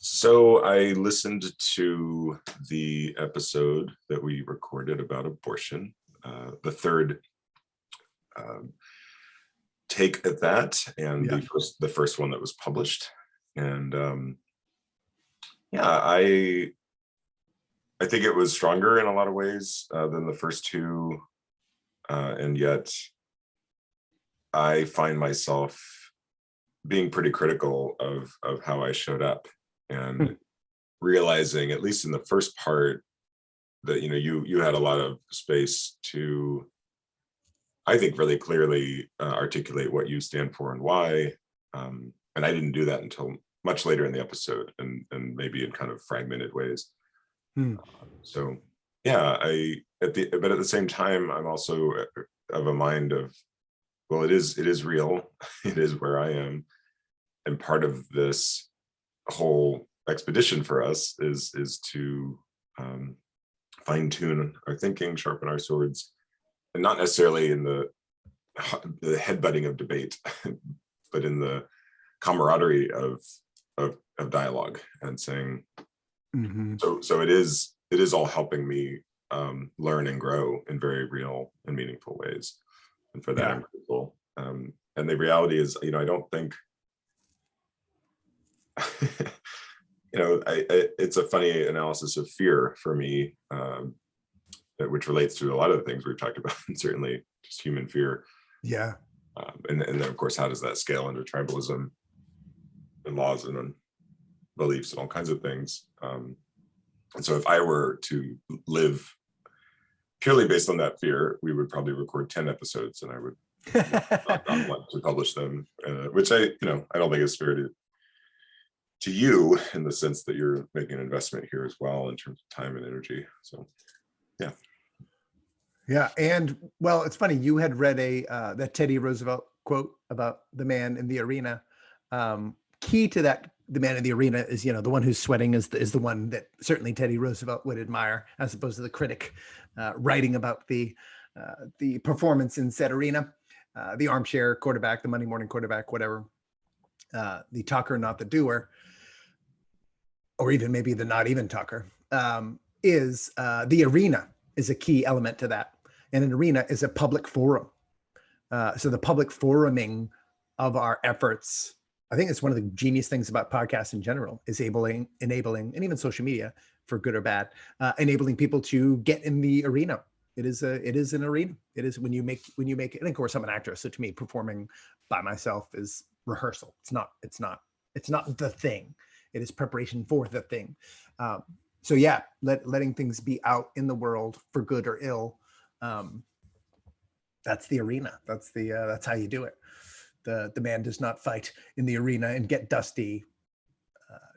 So I listened to the episode that we recorded about abortion, the third um, take at that, and Yeah. the first one that was published. And yeah, I think it was stronger in a lot of ways than the first two, and yet I find myself being pretty critical of how I showed up, Hmm. and realizing, at least in the first part, that you had a lot of space to, I think, really clearly articulate what you stand for and why. And I didn't do that until much later in the episode, and maybe in kind of fragmented ways. Hmm. So yeah, but at the same time, I'm also of a mind of, well, it is real. It is where I am, and part of this whole expedition for us is to fine tune our thinking, sharpen our swords, and not necessarily in the headbutting of debate, but in the camaraderie of dialogue, and saying, Hmm. so it is all helping me learn and grow in very real and meaningful ways, and for that Yeah. I'm grateful. And the reality is, I don't think it's a funny analysis of fear for me, which relates to a lot of the things we've talked about, and certainly just human fear. Yeah. And then, of course, how does that scale into tribalism and laws and beliefs and all kinds of things? And so if I were to live purely based on that fear, we would probably record 10 episodes, and I would not want to publish them, which I don't think is fair to you, in the sense that you're making an investment here as well in terms of time and energy. So yeah. Yeah. And well, it's funny. You had read that Teddy Roosevelt quote about the man in the arena. Key to that, the man in the arena is, the one who's sweating is the one that certainly Teddy Roosevelt would admire, as opposed to the critic writing about the performance in said arena, the armchair quarterback, the Monday morning quarterback, whatever, the talker, not the doer, or even maybe the not even talker, is the arena is a key element to that. And an arena is a public forum. So the public foruming of our efforts, I think it's one of the genius things about podcasts in general, is enabling, and even social media, for good or bad, enabling people to get in the arena. It is an arena. It is when you make it. And of course, I'm an actor, so to me, performing by myself is rehearsal. It's not the thing. It is preparation for the thing. So yeah, letting things be out in the world, for good or ill. That's the arena. That's how you do it. The man does not fight in the arena and get dusty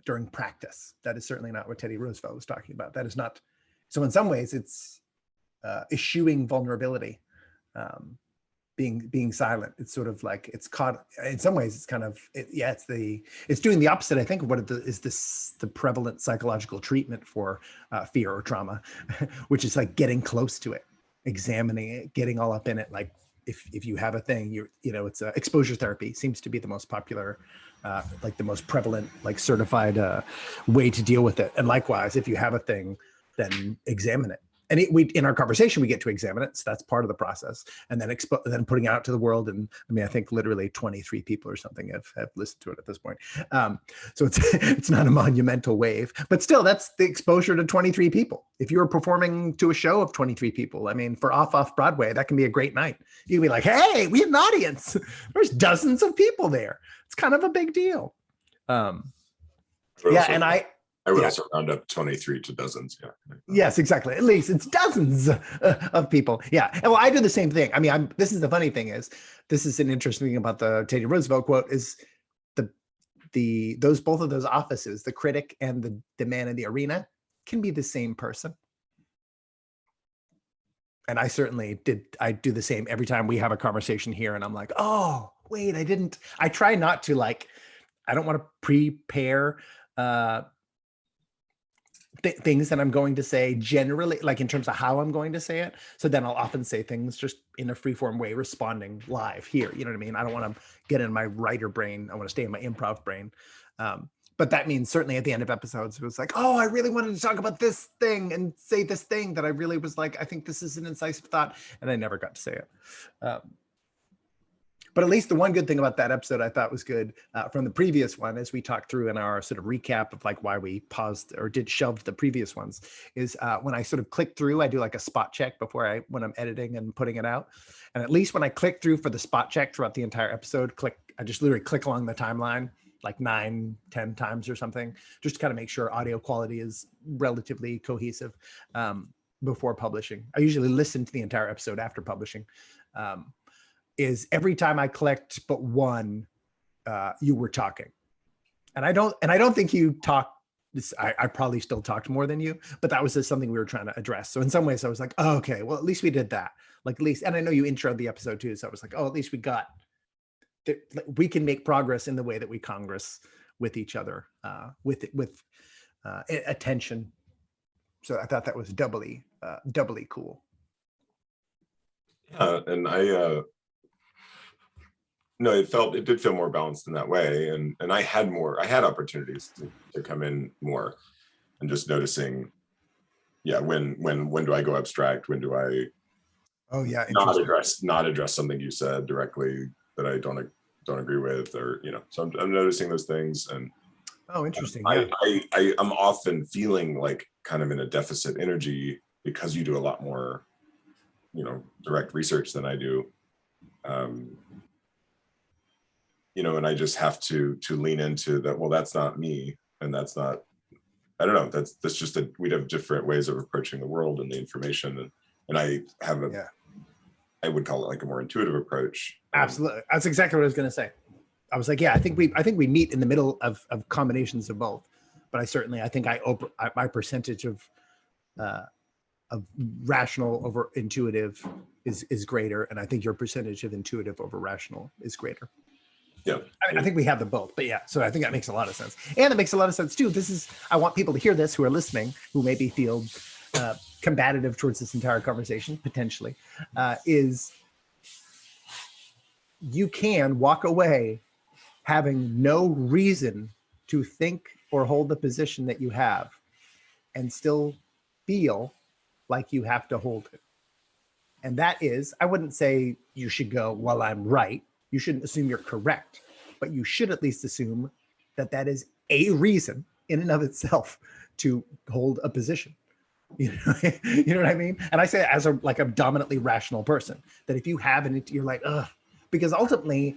during practice. That is certainly not what Teddy Roosevelt was talking about. That is not. So in some ways, it's eschewing vulnerability, being silent. It's sort of like it's caught. In some ways, it's kind of it's doing the opposite. I think of what is the prevalent psychological treatment for fear or trauma, which is like getting close to it, examining it, getting all up in it. Like if you have a thing, it's exposure therapy seems to be the most popular, like the most prevalent, like certified way to deal with it. And likewise, if you have a thing, then examine it. And in our conversation, we get to examine it. So that's part of the process. And then then putting it out to the world. And I mean, I think literally 23 people or something have listened to it at this point. So it's not a monumental wave, but still, that's the exposure to 23 people. If you're performing to a show of 23 people, I mean, for off Broadway, that can be a great night. You can be like, hey, we have an audience. There's dozens of people there. It's kind of a big deal. I would also round up 23 to dozens. Yeah. Yes, exactly. At least it's dozens of people. Yeah. And well, I do the same thing. I mean, this is the funny thing is, this is an interesting thing about the Teddy Roosevelt quote is both of those offices, the critic and the man in the arena, can be the same person. And I certainly I do the same every time we have a conversation here. And I'm like, oh, wait, I try not to I don't want to prepare things that I'm going to say generally, like in terms of how I'm going to say it. So then I'll often say things just in a freeform way, responding live here. You know what I mean? I don't want to get in my writer brain. I want to stay in my improv brain. But but that means certainly at the end of episodes, it was like, oh, I really wanted to talk about this thing and say this thing that I really was like, I think this is an incisive thought, and I never got to say it. But at least the one good thing about that episode I thought was good from the previous one, as we talked through in our sort of recap of like why we paused or did shelved the previous ones, is when I sort of click through, I do like a spot check when I'm editing and putting it out. And at least when I click through for the spot check throughout the entire episode, I just literally click along the timeline like 9-10 times or something, just to kind of make sure audio quality is relatively cohesive before publishing. I usually listen to the entire episode after publishing. Is every time I clicked but one, you were talking, and I don't think you talked. I probably still talked more than you, but that was just something we were trying to address. So in some ways, I was like, oh, okay, well at least we did that. Like at least, and I know you introed the episode too, so I was like, oh, at least we can make progress in the way that we congress with each other, with attention. So I thought that was doubly cool. Yeah, and no, it did feel more balanced in that way. And I had opportunities to come in more, and just noticing, when do I go abstract? When do I not address something you said directly that I don't agree with, or, so I'm noticing those things. And interesting. I'm often feeling like kind of in a deficit energy, because you do a lot more, direct research than I do. And I just have to lean into that. Well, that's not me, and that's not. I don't know. That's just we'd have different ways of approaching the world and the information, and I have I would call it like a more intuitive approach. Absolutely, that's exactly what I was going to say. I was like, I think we meet in the middle of combinations of both, but I think my percentage of rational over intuitive is greater, and I think your percentage of intuitive over rational is greater. Yeah, I think we have them both, but so I think that makes a lot of sense, and it makes a lot of sense too. I want people to hear this who are listening, who maybe feel combative towards this entire conversation potentially. Is you can walk away having no reason to think or hold the position that you have, and still feel like you have to hold it. And that is, I wouldn't say you should go, well, I'm right. You shouldn't assume you're correct, but you should at least assume that is a reason in and of itself to hold a position. You know what I mean? And I say it as a dominantly rational person, that if you have it, you're like, ugh, because ultimately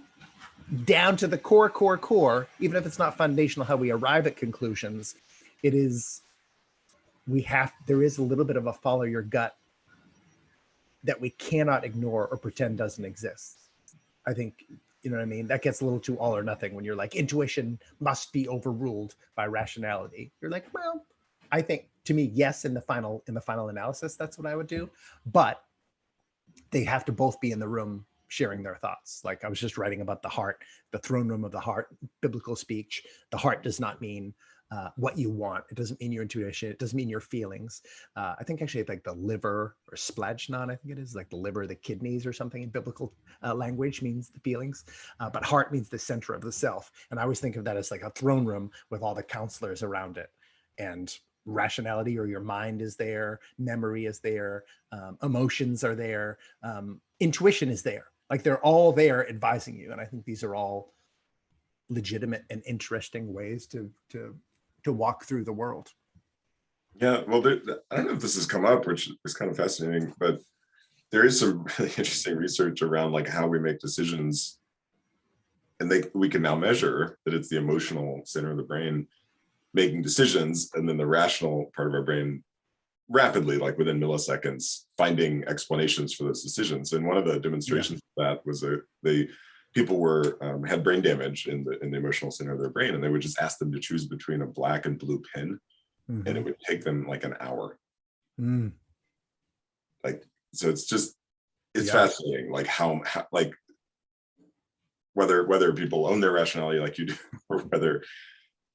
down to the core, even if it's not foundational, how we arrive at conclusions, there is a little bit of a follow your gut that we cannot ignore or pretend doesn't exist. I think, you know what I mean? That gets a little too all or nothing when you're like, intuition must be overruled by rationality. You're like, well, I think, to me, yes, in the final analysis, that's what I would do. But they have to both be in the room sharing their thoughts. Like I was just writing about the heart, the throne room of the heart, biblical speech. The heart does not mean what you want. It doesn't mean your intuition. It doesn't mean your feelings. I think actually like the liver, or splagnon, I think it is, like the liver, the kidneys or something in biblical language means the feelings. But heart means the center of the self. And I always think of that as like a throne room with all the counselors around it. And rationality, or your mind, is there. Memory is there. Emotions are there. Intuition is there. Like they're all there advising you. And I think these are all legitimate and interesting ways to walk through the world. Yeah, well, I don't know if this has come up, which is kind of fascinating, but there is some really interesting research around like how we make decisions, and we can now measure that it's the emotional center of the brain making decisions, and then the rational part of our brain rapidly, like within milliseconds, finding explanations for those decisions. And one of the demonstrations of that was people had brain damage in the emotional center of their brain, and they would just ask them to choose between a black and blue pen, and it would take them like an hour. Like, so it's fascinating, like how like whether people own their rationality like you do, or whether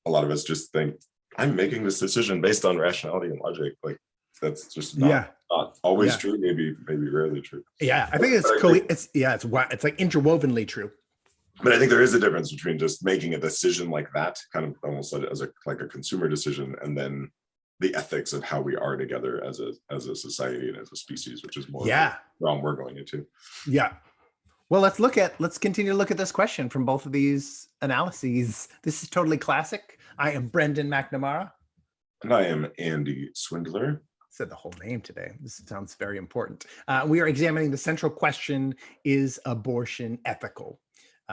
a lot of us just think I'm making this decision based on rationality and logic. Like that's just not always true. Maybe rarely true. Yeah, I think it's like interwovenly true. But I think there is a difference between just making a decision like that, kind of almost as a like a consumer decision, and then the ethics of how we are together as a society and as a species, which is more of the realm we're going into. Yeah. Well, let's continue to look at this question from both of these analyses. This is Totally Classic. I am Brendan McNamara. And I am Andy Swindler. Said the whole name today. This sounds very important. We are examining the central question: is abortion ethical?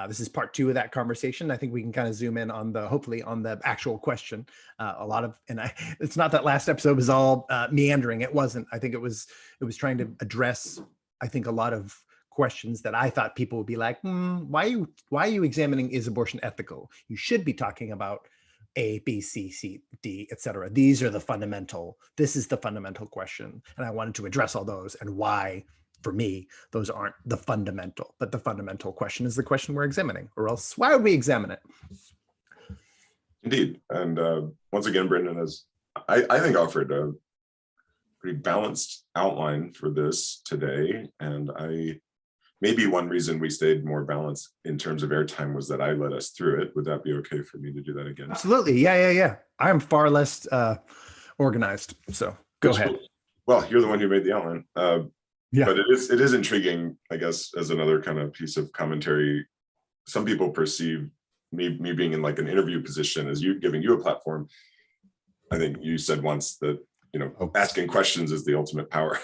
This is part 2 of that conversation. I think we can kind of zoom in on hopefully on the actual question. It's not that last episode was all meandering. It wasn't. I think it was trying to address, I think, a lot of questions that I thought people would be like, why are you examining is abortion ethical? You should be talking about A, B, C, C, D, etc. This is the fundamental question. And I wanted to address all those and why, for me, those aren't the fundamental, but the fundamental question is the question we're examining, or else why would we examine it? Indeed. And once again, Brendan has, I think, offered a pretty balanced outline for this today. And maybe one reason we stayed more balanced in terms of airtime was that I led us through it. Would that be okay for me to do that again? Absolutely. Yeah. I am far less organized. So go ahead. Well, you're the one who made the outline. Yeah. But it is intriguing, I guess, as another kind of piece of commentary. Some people perceive me being in like an interview position as giving you a platform. I think you said once that, asking questions is the ultimate power.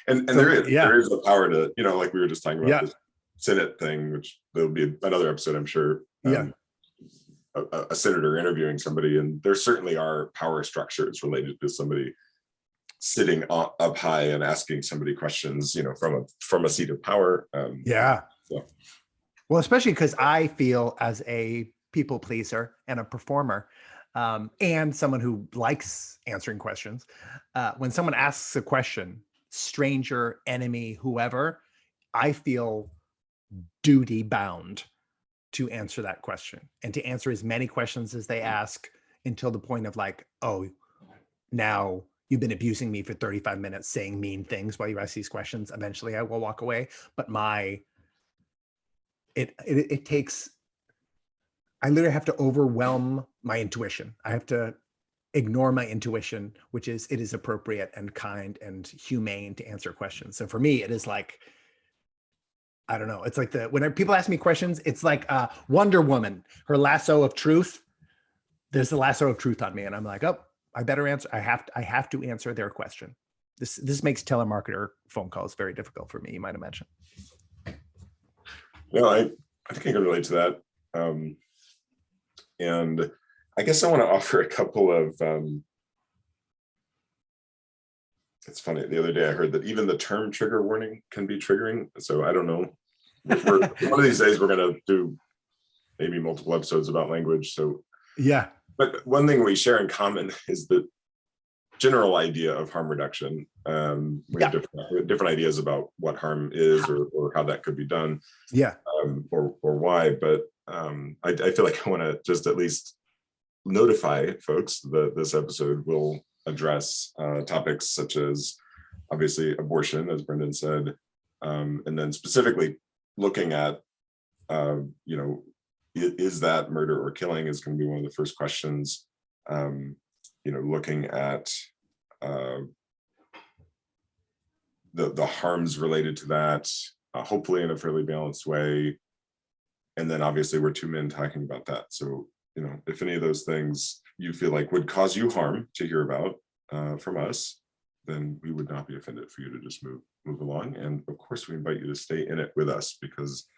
and so, there is a power to, like we were just talking about this Senate thing, which there'll be another episode, I'm sure. A senator interviewing somebody, and there certainly are power structures related to somebody sitting up high and asking somebody questions, from a seat of power. Well, especially because I feel as a people pleaser and a performer, and someone who likes answering questions, when someone asks a question, stranger, enemy, whoever, I feel duty bound to answer that question and to answer as many questions as they ask until the point of like, oh, now you've been abusing me for 35 minutes saying mean things while you ask these questions. Eventually I will walk away. But it takes, I literally have to overwhelm my intuition. I have to ignore my intuition, which is it is appropriate and kind and humane to answer questions. So for me, it is like, I don't know. It's like when people ask me questions, it's like Wonder Woman, her lasso of truth. There's the lasso of truth on me. And I'm like, oh, I better answer. I have to answer their question. This makes telemarketer phone calls very difficult for me, you might imagine. Well, I think I can relate to that. And I guess I want to offer a couple of, it's funny, the other day I heard that even the term trigger warning can be triggering. So I don't know. One of these days we're going to do maybe multiple episodes about language. So yeah. But one thing we share in common is the general idea of harm reduction. We have different ideas about what harm is or how that could be done. Yeah. Or why. But I feel like I want to just at least notify folks that this episode will address topics such as obviously abortion, as Brendan said, and then specifically looking at, is that murder or killing is going to be one of the first questions. Looking at the harms related to that, hopefully in a fairly balanced way. And then obviously we're two men talking about that. So, if any of those things you feel like would cause you harm to hear about from us, then we would not be offended for you to just move along. And of course, we invite you to stay in it with us because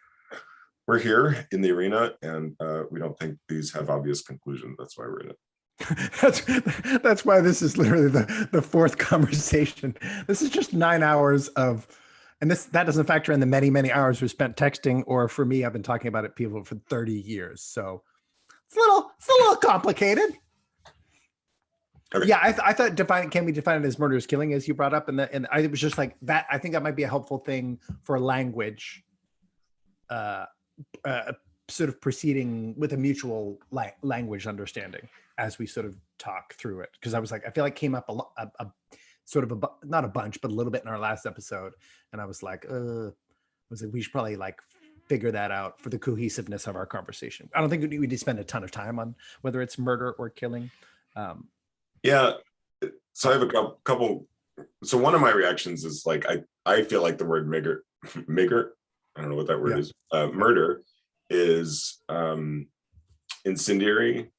we're here in the arena and we don't think these have obvious conclusions. That's why we're in it. That's why this is literally the fourth conversation. This is just 9 hours of, and that doesn't factor in the many, many hours we spent texting, or for me, I've been talking about it people for 30 years. So it's a little complicated. Okay. Yeah, I thought can we define it as murder is killing, as you brought up, and I was just like that. I think that might be a helpful thing for language, sort of proceeding with a mutual language understanding as we sort of talk through it. Because I was like, I feel like came up not a bunch, but a little bit in our last episode, and I was like, we should probably like figure that out for the cohesiveness of our conversation. I don't think we need to spend a ton of time on whether it's murder or killing. Yeah. So I have a couple. So one of my reactions is like, I feel like the word migger, I don't know what that word is. Murder is incendiary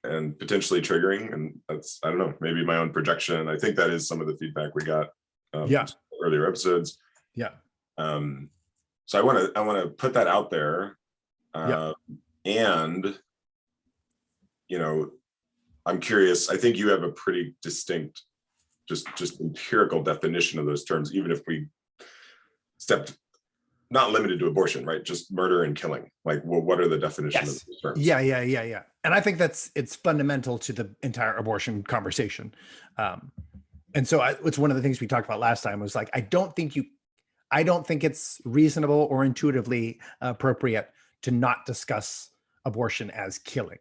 and potentially triggering. And that's, I don't know, maybe my own projection. I think that is some of the feedback we got from earlier episodes. Yeah. So I want to put that out there. And, you know, I'm curious, I think you have a pretty distinct, just empirical definition of those terms, even if we stepped, not limited to abortion, right? Just murder and killing. Like, well, what are the definitions of those terms? Yeah. And I think it's fundamental to the entire abortion conversation. And so it's one of the things we talked about last time was like, I don't think it's reasonable or intuitively appropriate to not discuss abortion as killing.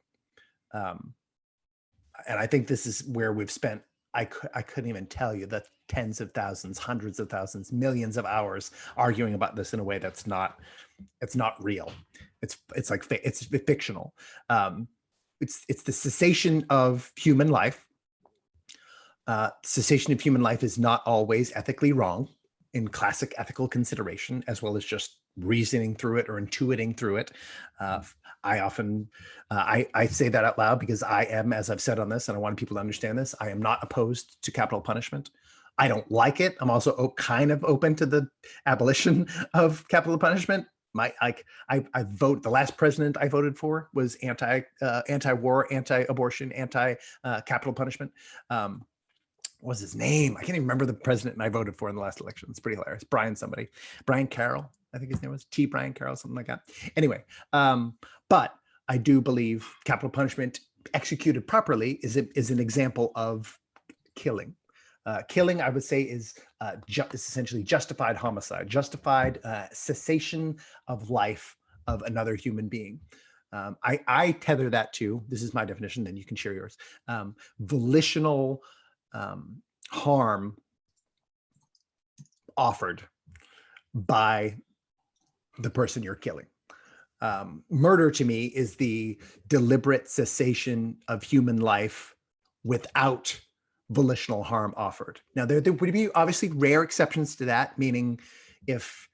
And I think this is where we've spent, I couldn't even tell you the tens of thousands, hundreds of thousands, millions of hours arguing about this in a way that's not, it's not real. It's like, it's fictional. It's the cessation of human life. Cessation of human life is not always ethically wrong in classic ethical consideration, as well as just reasoning through it or intuiting through it. I often, I say that out loud because I am, as I've said on this, and I want people to understand this, I am not opposed to capital punishment. I don't like it. I'm also kind of open to the abolition of capital punishment. I vote. The last president I voted for was anti-war, anti-abortion, anti-capital punishment. What was his name? I can't even remember the president I voted for in the last election. It's pretty hilarious. Brian Carroll, I think his name was Brian Carroll, something like that. Anyway, but I do believe capital punishment executed properly is an example of killing. Killing, I would say, is essentially justified homicide, justified cessation of life of another human being. I tether that to, this is my definition, then you can share yours, volitional harm offered by the person you're killing. Murder to me is the deliberate cessation of human life without volitional harm offered. Now, there would be obviously rare exceptions to that, meaning if,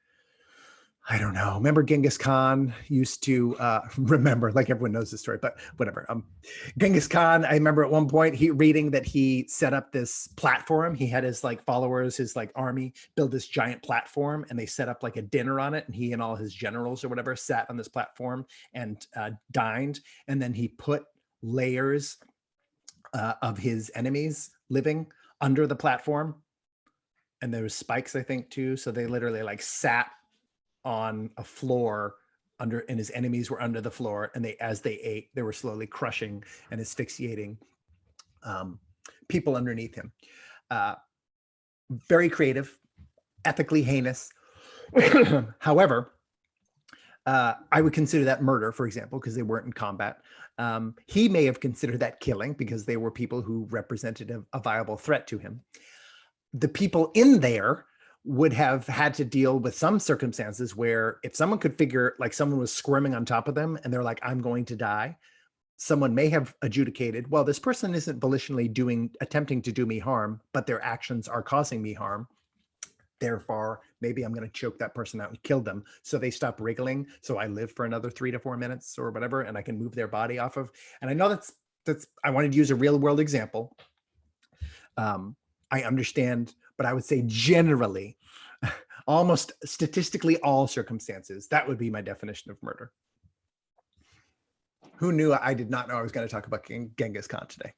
I don't know, remember Genghis Khan used to remember, like everyone knows this story, but whatever. Genghis Khan, I remember at one point reading that he set up this platform. He had his like followers, his like army build this giant platform, and they set up like a dinner on it. And he and all his generals or whatever sat on this platform and dined. And then he put layers of his enemies living under the platform. And there was spikes, I think, too. So they literally like sat on a floor and his enemies were under the floor, and as they ate, they were slowly crushing and asphyxiating people underneath him. Very creative, ethically heinous. However, I would consider that murder, for example, because they weren't in combat. He may have considered that killing because they were people who represented a viable threat to him. The people in there would have had to deal with some circumstances where if someone could figure, like someone was squirming on top of them and they're like, I'm going to die, someone may have adjudicated, well, this person isn't volitionally attempting to do me harm, but their actions are causing me harm. Therefore, maybe I'm going to choke that person out and kill them. So they stop wriggling. So I live for another 3 to 4 minutes or whatever, and I can move their body off of. And I know that's I wanted to use a real world example. I understand, but I would say generally, almost statistically all circumstances, that would be my definition of murder. Who knew? I did not know I was going to talk about Genghis Khan today.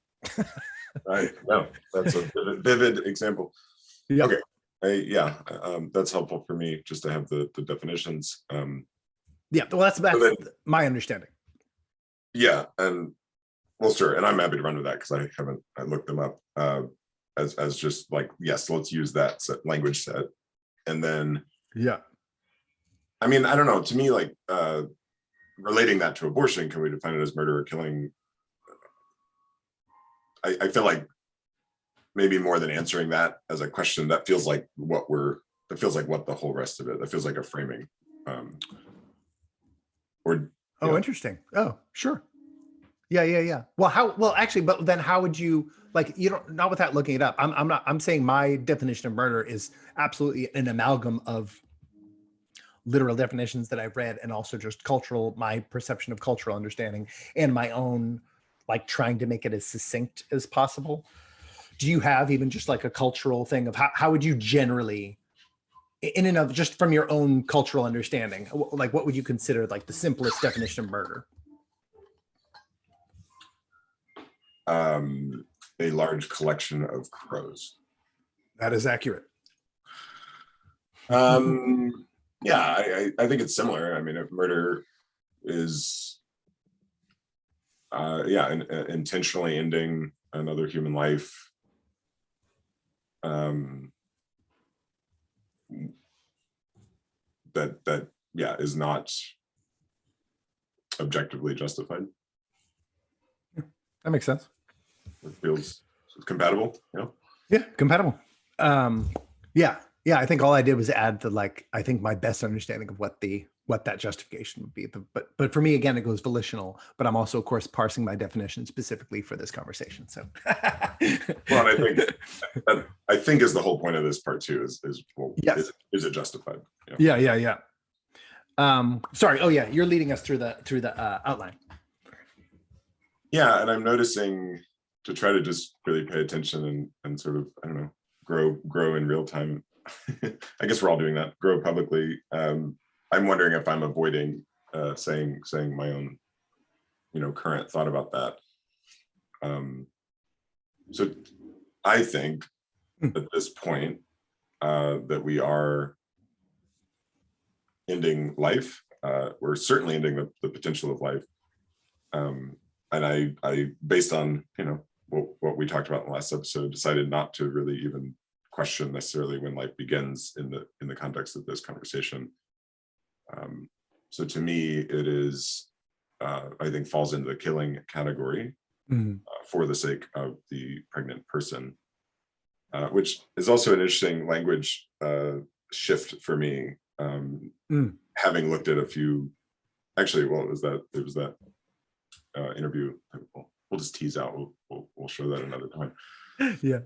Right. No, that's a vivid example. Yeah. Okay. That's helpful for me just to have the definitions. Yeah. Well, that's my understanding. Yeah. And well, sure. And I'm happy to run with that because I looked them up as just like, yes, let's use that language set. And then, yeah. I mean, I don't know, to me, like relating that to abortion, can we define it as murder or killing? I feel like maybe more than answering that as a question, that feels like what the whole rest of it, that feels like a framing. or Oh, interesting. Oh, sure. Yeah, yeah, yeah. Well, well, actually, but then how would you, like, you don't, not without looking it up. I'm saying my definition of murder is absolutely an amalgam of literal definitions that I've read and also just cultural, my perception of cultural understanding and my own, like, trying to make it as succinct as possible. Do you have even just like a cultural thing of how would you generally, in and of just from your own cultural understanding, like what would you consider like the simplest definition of murder? A large collection of crows. That is accurate. Yeah, I think it's similar. I mean, if murder is, intentionally ending another human life, that yeah is not objectively justified. That makes sense. It feels compatible, Yeah, compatible. Yeah, yeah. I think all I did was add the, like, I think my best understanding of what that justification would be. But for me, again, it goes volitional. But I'm also, of course, parsing my definition specifically for this conversation. So, well, I think is the whole point of this part too. Is well, yes. Is it justified? Yeah, yeah, yeah. Sorry. Oh, yeah. You're leading us through the outline. Yeah, and I'm noticing, to try to just really pay attention and sort of, I don't know, grow in real time. I guess we're all doing that. Grow publicly. I'm wondering if I'm avoiding saying my own, current thought about that. So I think at this point that we are ending life. We're certainly ending the potential of life. And I, based on, what we talked about in the last episode, decided not to really even question necessarily when life begins in the context of this conversation. So to me, it is, I think, falls into the killing category for the sake of the pregnant person, which is also an interesting language shift for me. Having looked at a few, actually, well, it was that interview. We'll just tease out. We'll show that another time. Yeah.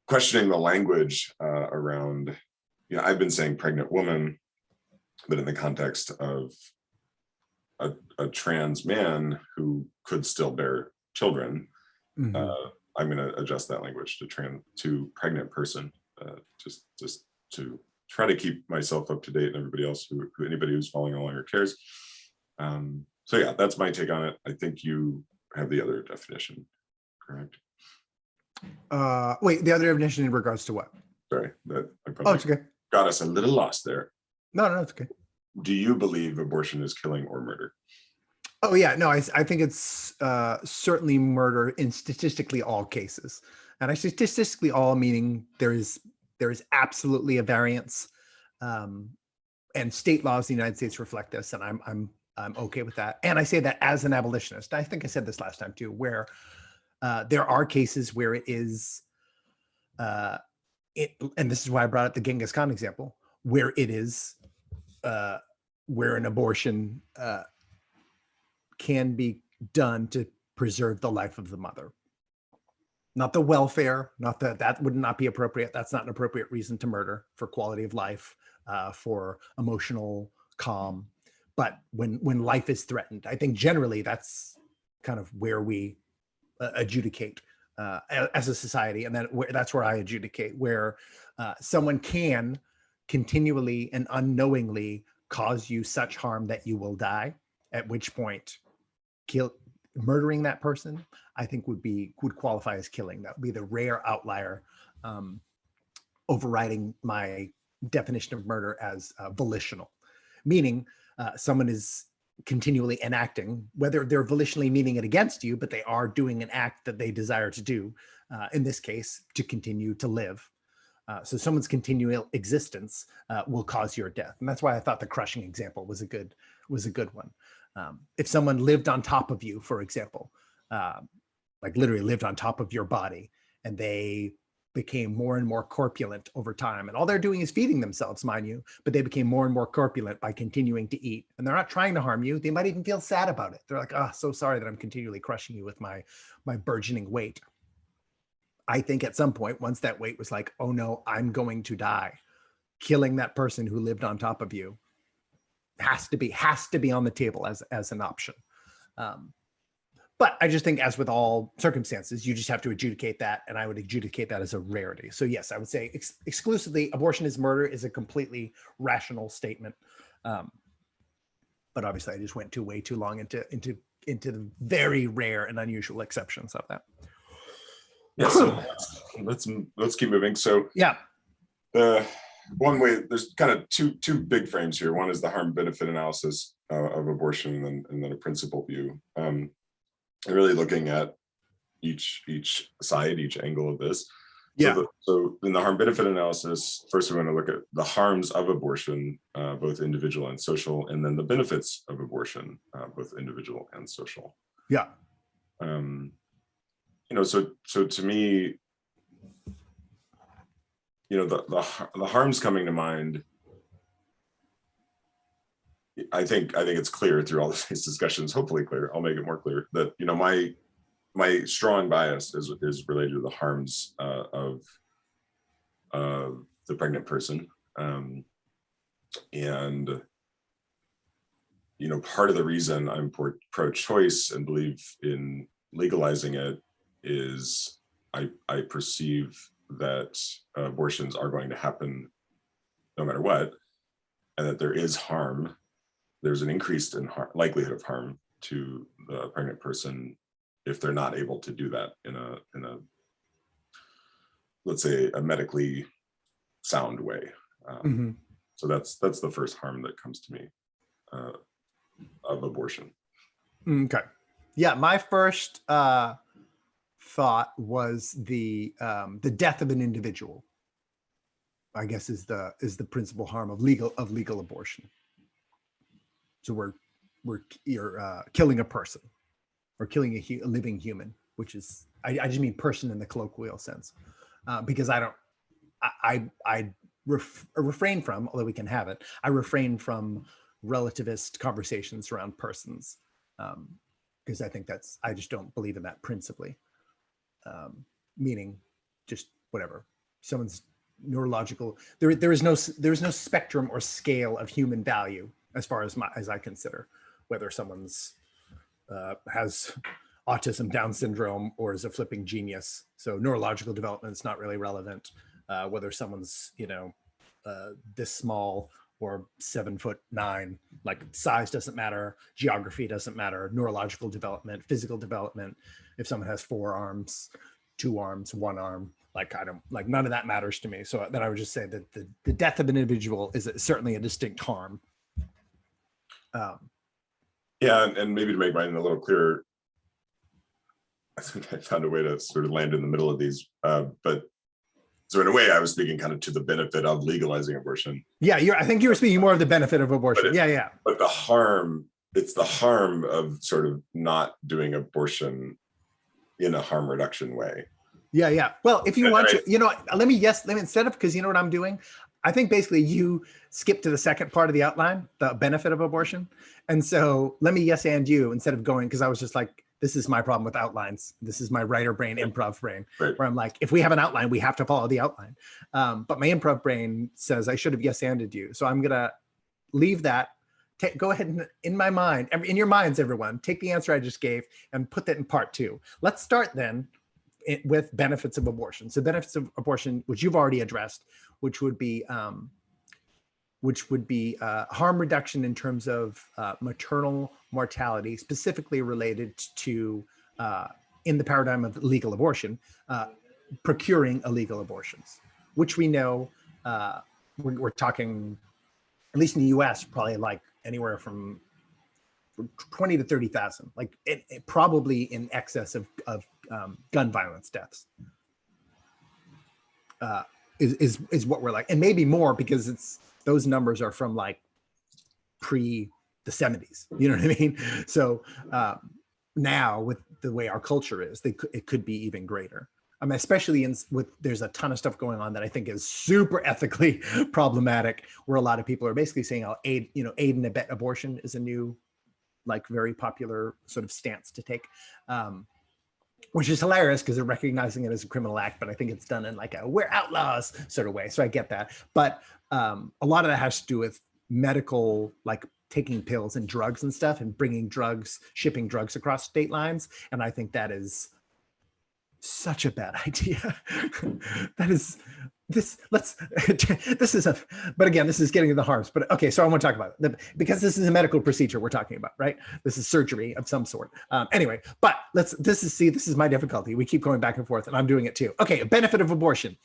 Questioning the language around, I've been saying pregnant woman, but in the context of a trans man who could still bear children, I'm going to adjust that language to pregnant person, just to try to keep myself up to date and everybody else anybody who's following along or cares. So yeah, that's my take on it. I think you have the other definition, correct? Wait, the other definition in regards to what? Sorry, that I probably it's okay. Got us a little lost there. No, it's okay. Do you believe abortion is killing or murder? Oh yeah, no, I think it's certainly murder in statistically all cases, and I say statistically all meaning there is absolutely a variance, and state laws in the United States reflect this, and I'm okay with that. And I say that as an abolitionist. I think I said this last time too, where there are cases where it is, and this is why I brought up the Genghis Khan example, where it is, where an abortion can be done to preserve the life of the mother. Not the welfare, not that would not be appropriate. That's not an appropriate reason to murder, for quality of life, for emotional calm. But when life is threatened, I think generally that's kind of where we adjudicate as a society. And that's where I adjudicate, where someone can continually and unknowingly cause you such harm that you will die, at which point murdering that person, I think would qualify as killing. That would be the rare outlier, overriding my definition of murder as volitional, meaning someone is continually enacting, whether they're volitionally meaning it against you, but they are doing an act that they desire to do, in this case, to continue to live. So someone's continual existence will cause your death. And that's why I thought the crushing example was a good one. If someone lived on top of you, for example, like literally lived on top of your body, and they became more and more corpulent over time. And all they're doing is feeding themselves, mind you, but they became more and more corpulent by continuing to eat. And they're not trying to harm you. They might even feel sad about it. They're like, oh, so sorry that I'm continually crushing you with my burgeoning weight. I think at some point, once that weight was like, oh no, I'm going to die, killing that person who lived on top of you has to be on the table as an option. But I just think, as with all circumstances, you just have to adjudicate that, and I would adjudicate that as a rarity. So yes, I would say exclusively abortion is murder is a completely rational statement. But obviously, I just went way too long into the very rare and unusual exceptions of that. Yeah, so let's keep moving. So yeah, one way, there's kind of two big frames here. One is the harm benefit analysis of abortion, and then a principle view. And really looking at each side, each angle of this. Yeah. So in the harm benefit analysis, first we want to look at the harms of abortion, both individual and social, and then the benefits of abortion, both individual and social. Yeah. So to me, the harms coming to mind, I think it's clear through all of these discussions, hopefully clear, I'll make it more clear, that my strong bias is related to the harms of the pregnant person. And part of the reason I'm pro-choice and believe in legalizing it is I perceive that abortions are going to happen no matter what, and that there is harm. There's an increased likelihood of harm to the pregnant person if they're not able to do that in a let's say a medically sound way. So that's the first harm that comes to me of abortion. Okay. Yeah, my first thought was the death of an individual, I guess, is the principal harm of legal abortion. So you're killing a person, or killing a living human, which is, I just mean person in the colloquial sense, because I refrain from, although we can have it, I refrain from relativist conversations around persons, because I think I just don't believe in that principally. Meaning just whatever, someone's neurological, there is no spectrum or scale of human value as far as I consider, whether someone's has autism, Down syndrome, or is a flipping genius. So neurological development is not really relevant. Whether someone's this small or 7'9", like size doesn't matter, geography doesn't matter, neurological development, physical development. If someone has 4 arms, 2 arms, 1 arm, none of that matters to me. So then I would just say that the death of an individual is certainly a distinct harm. Yeah, and maybe to make mine a little clearer, I think I found a way to sort of land in the middle of these, but so in a way I was speaking kind of to the benefit of legalizing abortion. Yeah, I think you were speaking more of the benefit of abortion. But the harm, it's the harm of sort of not doing abortion in a harm reduction way. Yeah. Well, if you want to, let me instead of, because you know what I'm doing? I think basically you skip to the second part of the outline, the benefit of abortion. And so let me yes and you instead of going, because I was just like, this is my problem with outlines. This is my writer brain, improv brain, right, where I'm like, if we have an outline, we have to follow the outline. But my improv brain says I should have yes-anded you. So I'm going to leave that. Go ahead and in my mind, in your minds, everyone, take the answer I just gave and put that in part 2. Let's start then with benefits of abortion. So benefits of abortion, which you've already addressed, which would be harm reduction in terms of maternal mortality, specifically related to, in the paradigm of legal abortion, procuring illegal abortions, which we know we're talking, at least in the US, probably like anywhere from 20 to 30,000, like it probably in excess of gun violence deaths. Is what we're like, and maybe more, because those numbers are from like pre the 70s. You know what I mean? So now with the way our culture is, it could be even greater. Especially there's a ton of stuff going on that I think is super ethically problematic, where a lot of people are basically saying, "I'll aid and abet abortion" is a new, like, very popular sort of stance to take, which is hilarious because they're recognizing it as a criminal act, but I think it's done in like a "we're outlaws" sort of way. So I get that, but a lot of that has to do with medical, like taking pills and drugs and stuff, and shipping drugs across state lines, and I think that is such a bad idea. That is but again, this is getting to the harms. But okay, so I want to talk about it because this is a medical procedure we're talking about, right? This is surgery of some sort. Anyway, but this is my difficulty. We keep going back and forth, and I'm doing it too. Okay, a benefit of abortion: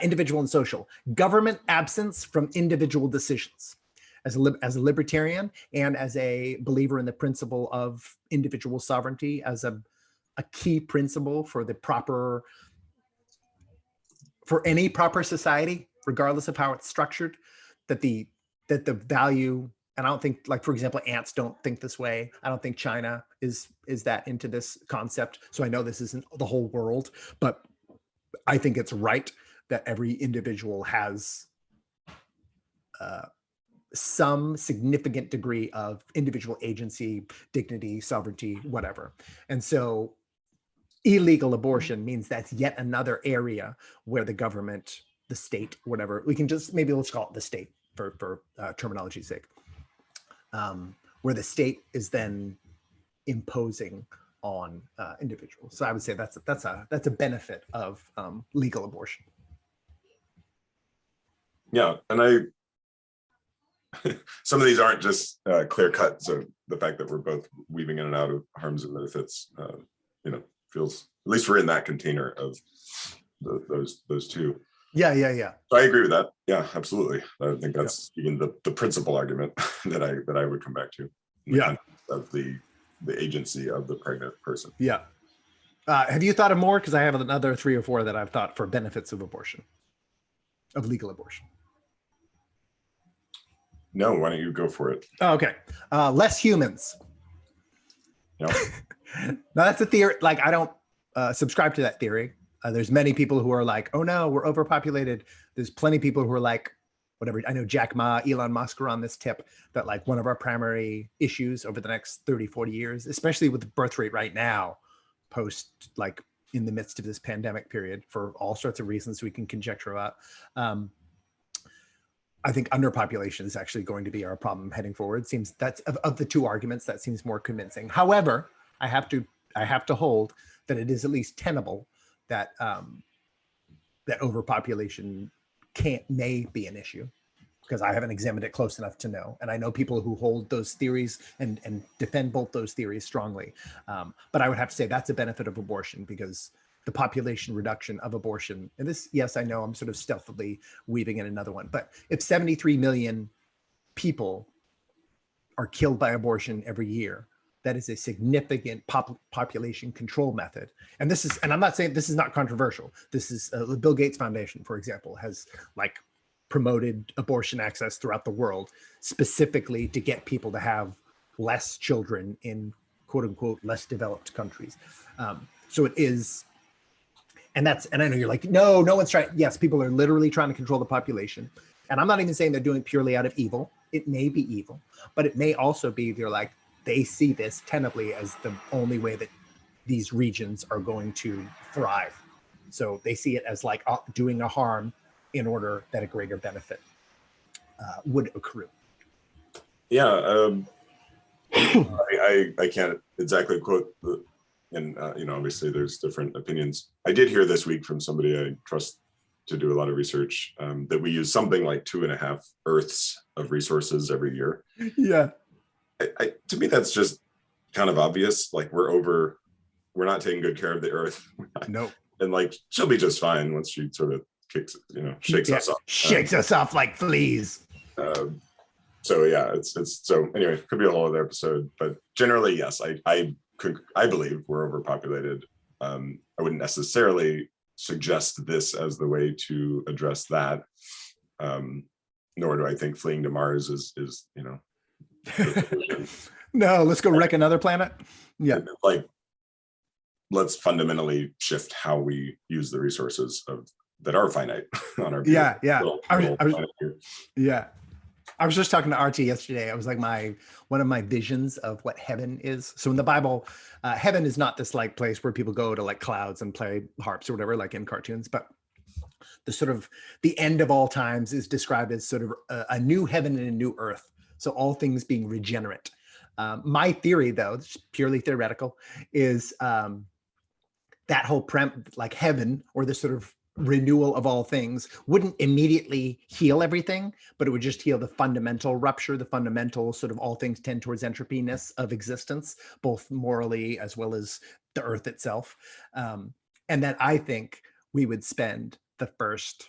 individual and social. Government absence from individual decisions. As a libertarian and as a believer in the principle of individual sovereignty as a key principle for any proper society, regardless of how it's structured, that the value, and I don't think, like, for example, ants don't think this way. I don't think China is that into this concept. So I know this isn't the whole world, but I think it's right that every individual has some significant degree of individual agency, dignity, sovereignty, whatever. And so illegal abortion means that's yet another area where the government, the state, whatever, let's call it the state for terminology's sake, where the state is then imposing on individuals. So I would say that's a benefit of legal abortion. Yeah, and some of these aren't just clear cut. So the fact that we're both weaving in and out of harms and benefits, feels, at least we're in that container of those two. Yeah. So I agree with that. Yeah, absolutely. I think that's even the principal argument that I would come back to. Yeah. Of the agency of the pregnant person. Yeah. Have you thought of more? Because I have another 3 or 4 that I've thought for benefits of abortion, of legal abortion. No, why don't you go for it? Oh, okay. Less humans. Yeah. No, that's a theory. Like, I don't subscribe to that theory. There's many people who are like, "Oh no, we're overpopulated." There's plenty of people who are like, whatever. I know Jack Ma, Elon Musk are on this tip that, like, one of our primary issues over the next 30, 40 years, especially with the birth rate right now, post, like, in the midst of this pandemic period, for all sorts of reasons we can conjecture about. I think underpopulation is actually going to be our problem heading forward. Seems that's of the 2 arguments, that seems more convincing. However, I have to hold that it is at least tenable that that overpopulation may be an issue, because I haven't examined it close enough to know. And I know people who hold those theories and defend both those theories strongly. But I would have to say that's a benefit of abortion, because the population reduction of abortion, and this, yes, I know I'm sort of stealthily weaving in another one, but if 73 million people are killed by abortion every year, that is a significant population control method. And I'm not saying this is not controversial. This is the Bill Gates Foundation, for example, has, like, promoted abortion access throughout the world, specifically to get people to have less children in quote unquote less developed countries. So it is, and I know you're like, no one's trying. Yes, people are literally trying to control the population. And I'm not even saying they're doing it purely out of evil. It may be evil, but it may also be they see this tentatively as the only way that these regions are going to thrive. So they see it as like doing a harm in order that a greater benefit would accrue. Yeah, I can't exactly quote and obviously there's different opinions. I did hear this week from somebody I trust to do a lot of research that we use something like 2.5 Earths of resources every year. Yeah. To me, that's just kind of obvious. Like, we're not taking good care of the Earth. Nope. And, like, she'll be just fine once she sort of shakes us off. Shakes us off like fleas. So yeah, so anyway, could be a whole other episode, but generally, yes, I believe we're overpopulated. I wouldn't necessarily suggest this as the way to address that. Nor do I think fleeing to Mars is No, let's go wreck another planet. Yeah. Like, let's fundamentally shift how we use the resources that are finite on our Yeah, yeah. little I was planet here. yeah. I was just talking to Archie yesterday. I was like one of my visions of what heaven is. So in the Bible, heaven is not this like place where people go to like clouds and play harps or whatever, like in cartoons, but the sort of the end of all times is described as sort of a new heaven and a new earth. So all things being regenerate. My theory, though, it's purely theoretical, is that whole like heaven or the sort of renewal of all things wouldn't immediately heal everything, but it would just heal the fundamental rupture, the fundamental sort of all things tend towards entropy-ness of existence, both morally as well as the earth itself. And then I think we would spend the first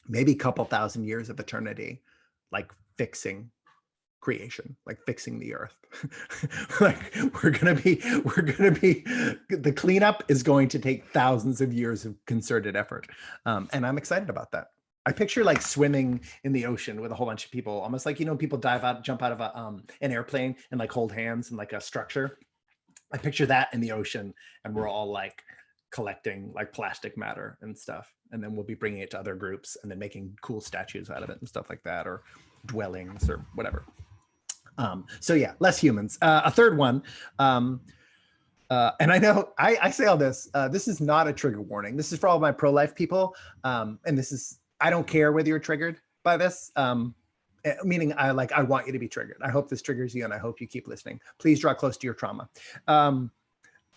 maybe couple thousand years of eternity like fixing creation, like fixing the earth. Like we're gonna be the cleanup is going to take thousands of years of concerted effort, and I'm excited about that. I picture like swimming in the ocean with a whole bunch of people, almost like, you know, people jump out of an airplane and like hold hands in like a structure. I picture that in the ocean, and we're all like collecting like plastic matter and stuff, and then we'll be bringing it to other groups and then making cool statues out of it and stuff like that, or dwellings or whatever. So yeah, less humans. A third one, and I know I say all this. This is not a trigger warning. This is for all my pro-life people, and this is, I don't care whether you're triggered by this. Meaning I want you to be triggered. I hope this triggers you, and I hope you keep listening. Please draw close to your trauma.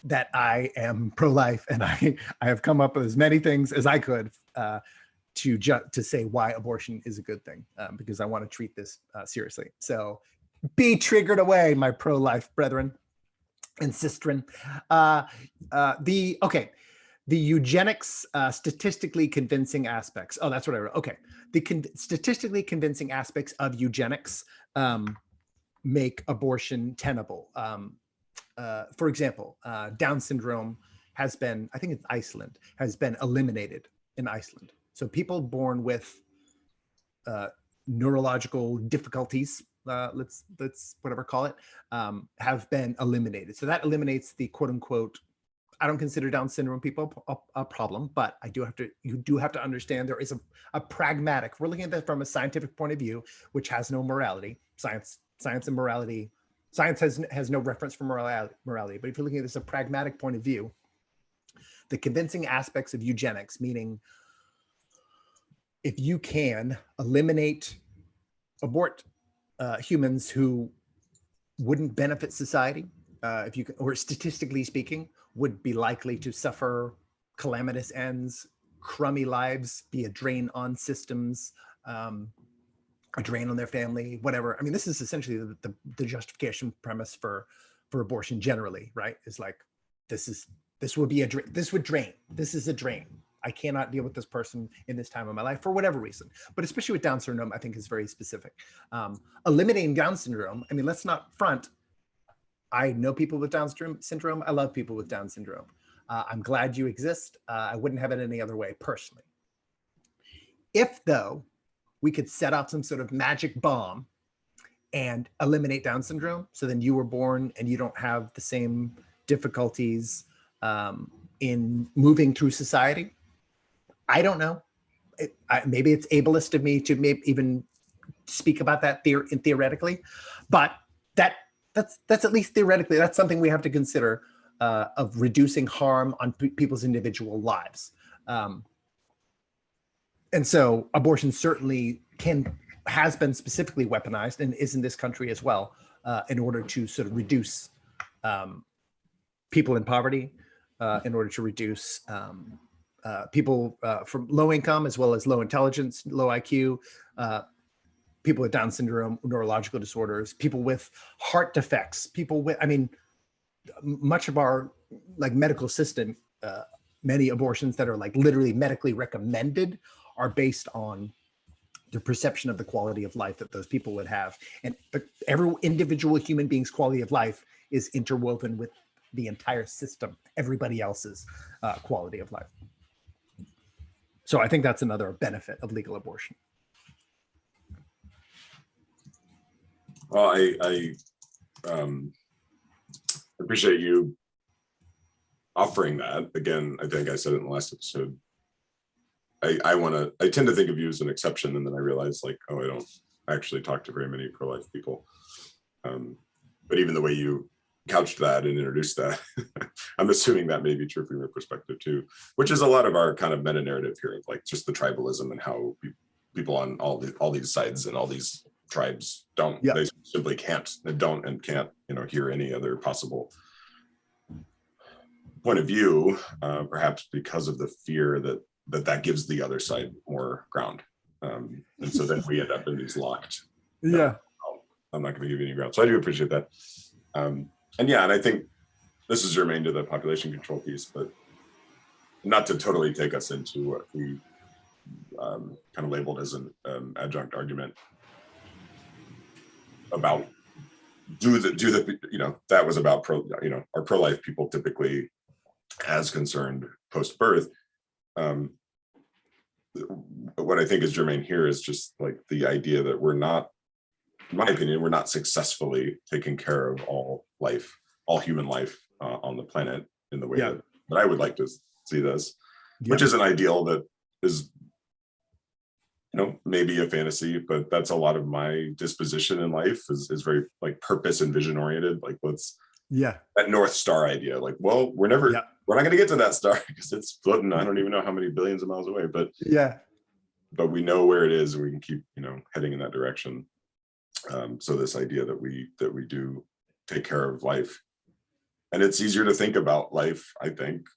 That I am pro-life, and I have come up with as many things as I could to say why abortion is a good thing, because I want to treat this seriously. So be triggered away, my pro-life brethren and sistren. The eugenics statistically convincing aspects. Oh, that's what I wrote. Okay. The statistically convincing aspects of eugenics make abortion tenable. For example, Down syndrome has been, I think it's Iceland, has been eliminated in Iceland. So people born with neurological difficulties, let's whatever call it, have been eliminated. So that eliminates the quote unquote, I don't consider Down syndrome people a problem, but you do have to understand there is a pragmatic, we're looking at that from a scientific point of view, which has no morality. Science and morality, science has no reference for morality, but if you're looking at this a pragmatic point of view, the convincing aspects of eugenics, meaning if you can abort humans who wouldn't benefit society, if you can, or statistically speaking, would be likely to suffer calamitous ends, crummy lives, be a drain on systems, a drain on their family, whatever. I mean, this is essentially the justification premise for abortion generally, right? Is like, this would drain. This is a drain. I cannot deal with this person in this time of my life for whatever reason. But especially with Down syndrome, I think is very specific. Eliminating Down syndrome, I mean, let's not front. I know people with Down syndrome. I love people with Down syndrome. I'm glad you exist. I wouldn't have it any other way personally. If though, we could set off some sort of magic bomb and eliminate Down syndrome, so then you were born and you don't have the same difficulties in moving through society. I don't know. Maybe it's ableist of me to maybe even speak about that theoretically, but that's at least theoretically, that's something we have to consider of reducing harm on people's individual lives. And so abortion certainly has been specifically weaponized and is in this country as well, in order to sort of reduce people in poverty, in order to reduce people from low income as well as low intelligence, low IQ, people with Down syndrome, neurological disorders, people with heart defects, people with, I mean, much of our like medical system, many abortions that are like literally medically recommended are based on the perception of the quality of life that those people would have. And every individual human being's quality of life is interwoven with the entire system, everybody else's quality of life. So I think that's another benefit of legal abortion. Well, I appreciate you offering that, again, I think I said it in the last episode, I tend to think of you as an exception, and then I realize like, oh, I don't actually talk to very many pro-life people. But even the way you couched that and introduced that, I'm assuming that may be true from your perspective too, which is a lot of our kind of meta narrative here of like just the tribalism and how people on all these sides and all these tribes don't, they simply can't hear any other possible point of view, perhaps because of the fear that gives the other side more ground. And so then we end up in these locked, I'm not going to give you any ground. So I do appreciate that. And I think this is germane to the population control piece, but not to totally take us into what we kind of labeled as an adjunct argument about that was about our pro-life people typically as concerned post-birth. What I think is germane here is just like the idea that we're not, in my opinion, we're not successfully taking care of all human life on the planet in the way that I would like to see this, which is an ideal that is, maybe a fantasy, but that's a lot of my disposition in life is very like purpose and vision oriented. Like that North Star idea, like, well, we're not going to get to that star because it's floating. I don't even know how many billions of miles away, but we know where it is and we can keep, heading in that direction. So this idea that we do take care of life, and it's easier to think about life, I think,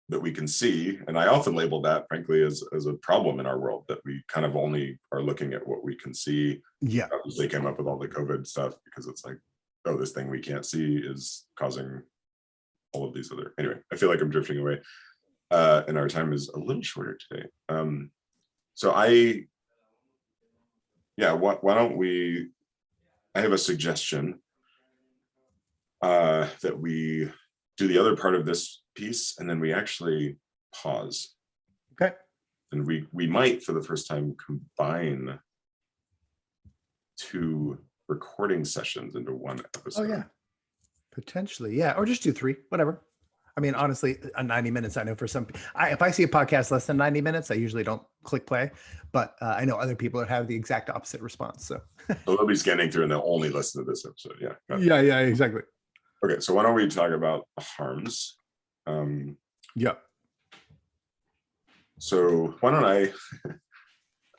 that we can see. And I often label that, frankly, as a problem in our world, that we kind of only are looking at what we can see. They came up with all the COVID stuff because it's like, oh, this thing we can't see is causing all of these other. Anyway, I feel like I'm drifting away, and our time is a little shorter today. So why don't we? I have a suggestion that we do the other part of this piece, and then we actually pause. Okay. And we might, for the first time, combine 2 recording sessions into one episode. Oh yeah, potentially, yeah, or just do 3, whatever. I mean, honestly, 90 minutes, I know for some, if I see a podcast less than 90 minutes, I usually don't click play, but I know other people that have the exact opposite response. So they'll be scanning through and they'll only listen to this episode. Yeah, exactly. Okay, so why don't we talk about the harms? So why don't I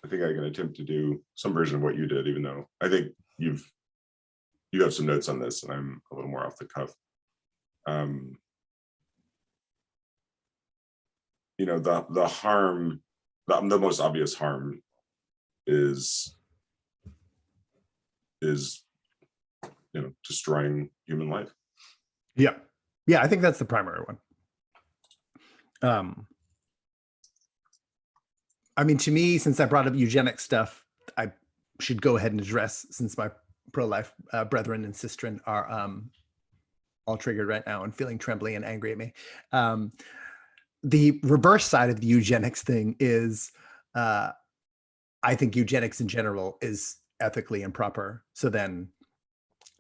think I can attempt to do some version of what you did, even though I think you have some notes on this and I'm a little more off the cuff. The harm, the most obvious harm is destroying human life. Yeah, I think that's the primary one. I mean, to me, since I brought up eugenics stuff, I should go ahead and address, since my pro-life brethren and sistren are all triggered right now and feeling trembly and angry at me. The reverse side of the eugenics thing is, I think eugenics in general is ethically improper. So then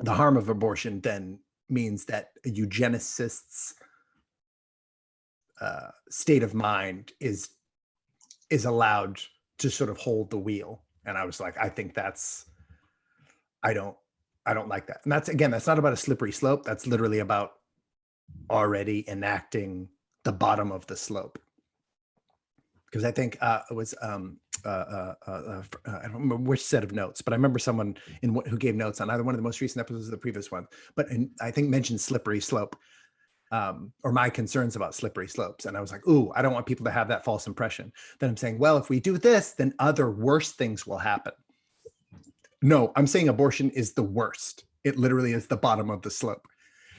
the harm of abortion then means that a eugenicist's state of mind is allowed to sort of hold the wheel. And I was like, I think I don't like that. And that's not about a slippery slope. That's literally about already enacting the bottom of the slope. Because I think it was, I don't remember which set of notes, but I remember someone who gave notes on either one of the most recent episodes or the previous one, but I think mentioned slippery slope, or my concerns about slippery slopes. And I was like, ooh, I don't want people to have that false impression. Then I'm saying, well, if we do this, then other worse things will happen. No, I'm saying abortion is the worst. It literally is the bottom of the slope.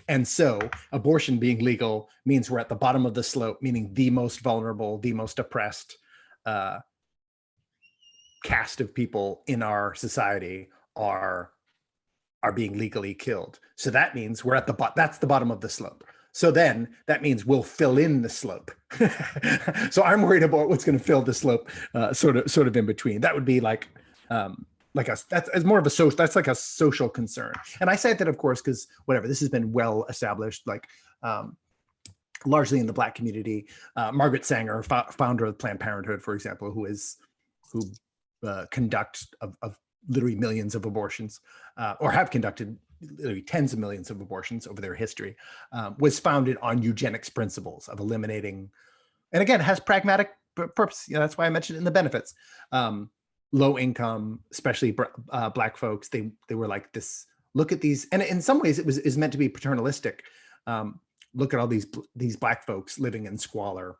And so abortion being legal means we're at the bottom of the slope, meaning the most vulnerable, the most oppressed caste of people in our society are being legally killed. So that means we're at the bottom. That's the bottom of the slope. So then that means we'll fill in the slope. So I'm worried about what's going to fill the slope, sort of in between. That would be that's more of a social, that's like a social concern. And I said that, of course, because whatever, this has been well established. largely in the Black community. Margaret Sanger, founder of Planned Parenthood, for example, who conduct of literally millions of abortions, or have conducted literally tens of millions of abortions over their history, was founded on eugenics principles of eliminating, and again, has pragmatic purpose. That's why I mentioned it in the benefits. Low income, especially Black folks, they were like this. Look at these, and in some ways, is meant to be paternalistic. Look at all these Black folks living in squalor.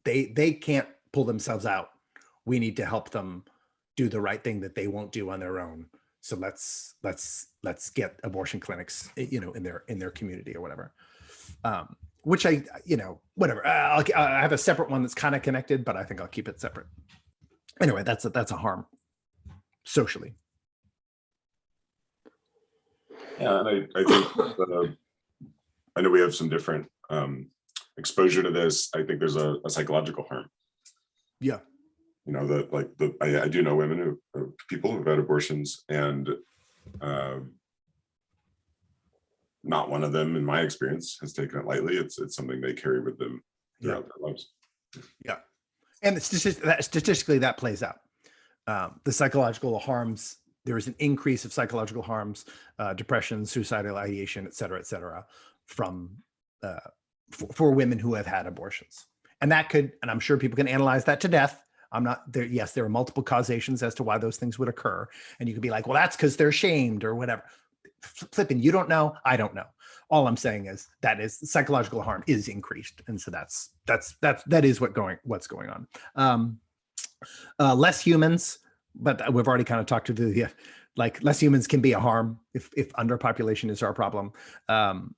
They can't pull themselves out. We need to help them do the right thing that they won't do on their own. So let's get abortion clinics, in their community or whatever. Which whatever. I have a separate one that's kind of connected, but I think I'll keep it separate. Anyway, that's a harm socially. Yeah, and I think I know we have some different exposure to this. I think there's a psychological harm. Yeah. I do know women people who've had abortions, and not one of them, in my experience, has taken it lightly. It's something they carry with them throughout their lives. Yeah, and statistically that plays out. The psychological harms. There is an increase of psychological harms, depression, suicidal ideation, et cetera, from for women who have had abortions. And I'm sure people can analyze that to death. I'm not there. Yes, there are multiple causations as to why those things would occur. And you could be like, well, that's because they're shamed or whatever. Flipping, you don't know, I don't know. All I'm saying is psychological harm is increased. And so that is what's going on. Less humans, but we've already kind of talked to less humans can be a harm if underpopulation is our problem.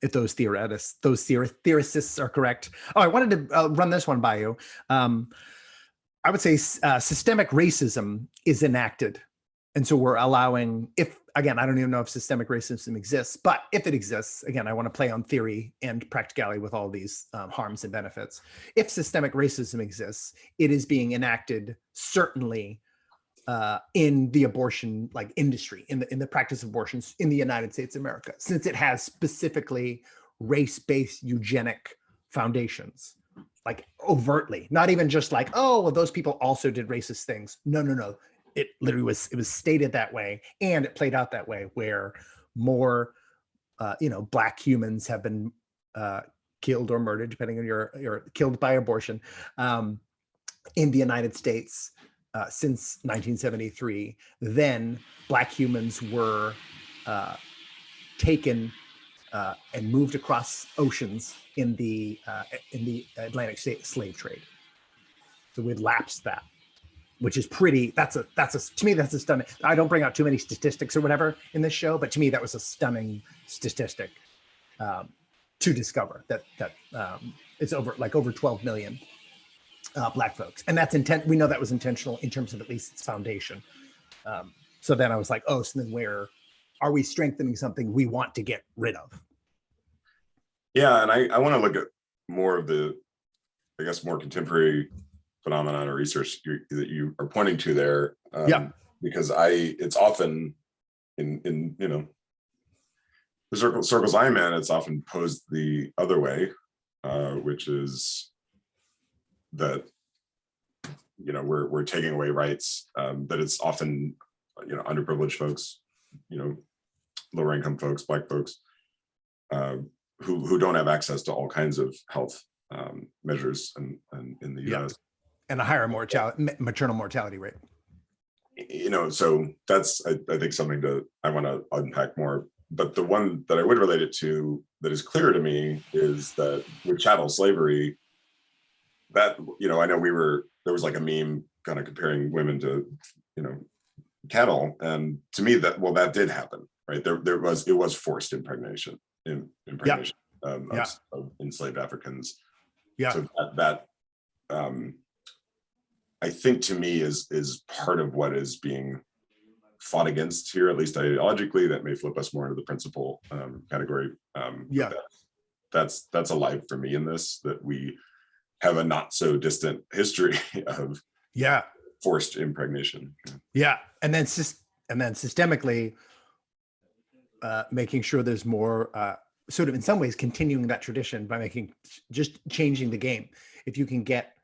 If those theorists are correct. Oh, I wanted to run this one by you. I would say systemic racism is enacted. And so we're allowing, I don't even know if systemic racism exists, but if it exists, again, I want to play on theory and practicality with all these harms and benefits. If systemic racism exists, it is being enacted certainly in the abortion industry, in the practice of abortions in the United States of America, since it has specifically race-based eugenic foundations, overtly, not even just those people also did racist things. No. It literally it was stated that way, and it played out that way, where more, Black humans have been killed or murdered, depending on your killed by abortion, in the United States since 1973. Then Black humans were taken and moved across oceans in the Atlantic slave trade. So we'd lapsed that, which is to me, that's a stunning. I don't bring out too many statistics or whatever in this show, but to me, that was a stunning statistic to discover that it's over 12 million Black folks. And that's we know that was intentional in terms of at least its foundation. So then I was like, so then where are we strengthening something we want to get rid of? Yeah, and I want to look at more of the, I guess, more contemporary phenomenon or research that you are pointing to there. Because it's often in the circles I'm in, it's often posed the other way, which is that we're taking away rights, that it's often underprivileged folks, lower income folks, Black folks, who don't have access to all kinds of health measures and in the U.S. And a higher maternal mortality rate. So that's I think something I want to unpack more. But the one that I would relate it to that is clear to me is that with chattel slavery, that I know there was a meme kind of comparing women to cattle, and to me that did happen, right? It was forced impregnation of enslaved Africans. So that I think to me is part of what is being fought against here, at least ideologically. That may flip us more into the principle category. That's alive for me in this, that we have a not so distant history of forced impregnation. And then systemically making sure there's more sort of in some ways continuing that tradition by just changing the game. If you can get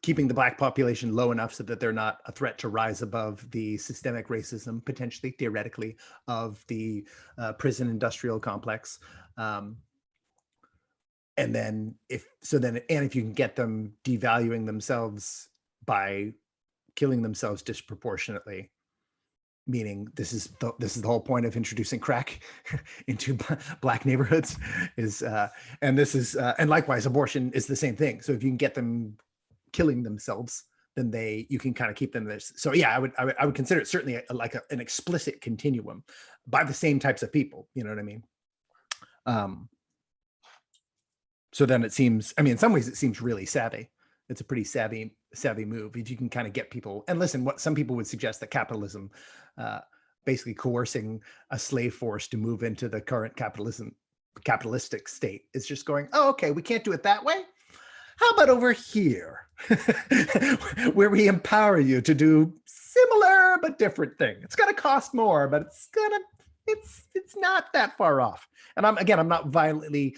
keeping the Black population low enough so that they're not a threat to rise above the systemic racism, potentially, theoretically, of the prison industrial complex. And then if you can get them devaluing themselves by killing themselves disproportionately, meaning this is the whole point of introducing crack into Black neighborhoods, is and likewise abortion is the same thing. So if you can get them killing themselves, then you can kind of keep them there. So yeah, I would consider it certainly an explicit continuum by the same types of people. You know what I mean? So then it seems, I mean, in some ways it seems really savvy. It's a pretty savvy move if you can kind of get people. And listen, what some people would suggest that capitalism, basically coercing a slave force to move into the current capitalistic state, is just going, oh, okay, we can't do it that way. How about over here, where we empower you to do similar but different thing? It's going to cost more, but it's not that far off. And I'm not violently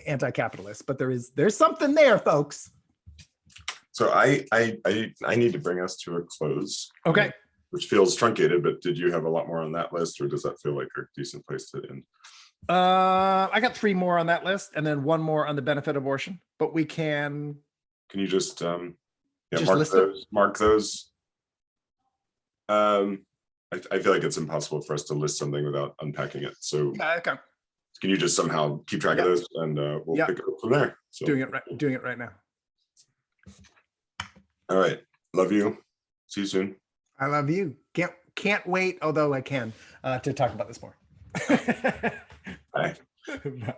anti-capitalist, but there's something there, folks. So I need to bring us to a close. Okay. Which feels truncated, but did you have a lot more on that list, or does that feel like a decent place to end? I got 3 more on that list, and then 1 more on the benefit of abortion. But we can. Can you just mark those? I feel like it's impossible for us to list something without unpacking it. So okay. Can you just somehow keep track of those, and we'll pick it up from there? So doing it right now. All right. Love you. See you soon. I love you. Can't wait, although I can, to talk about this more. Bye. Bye.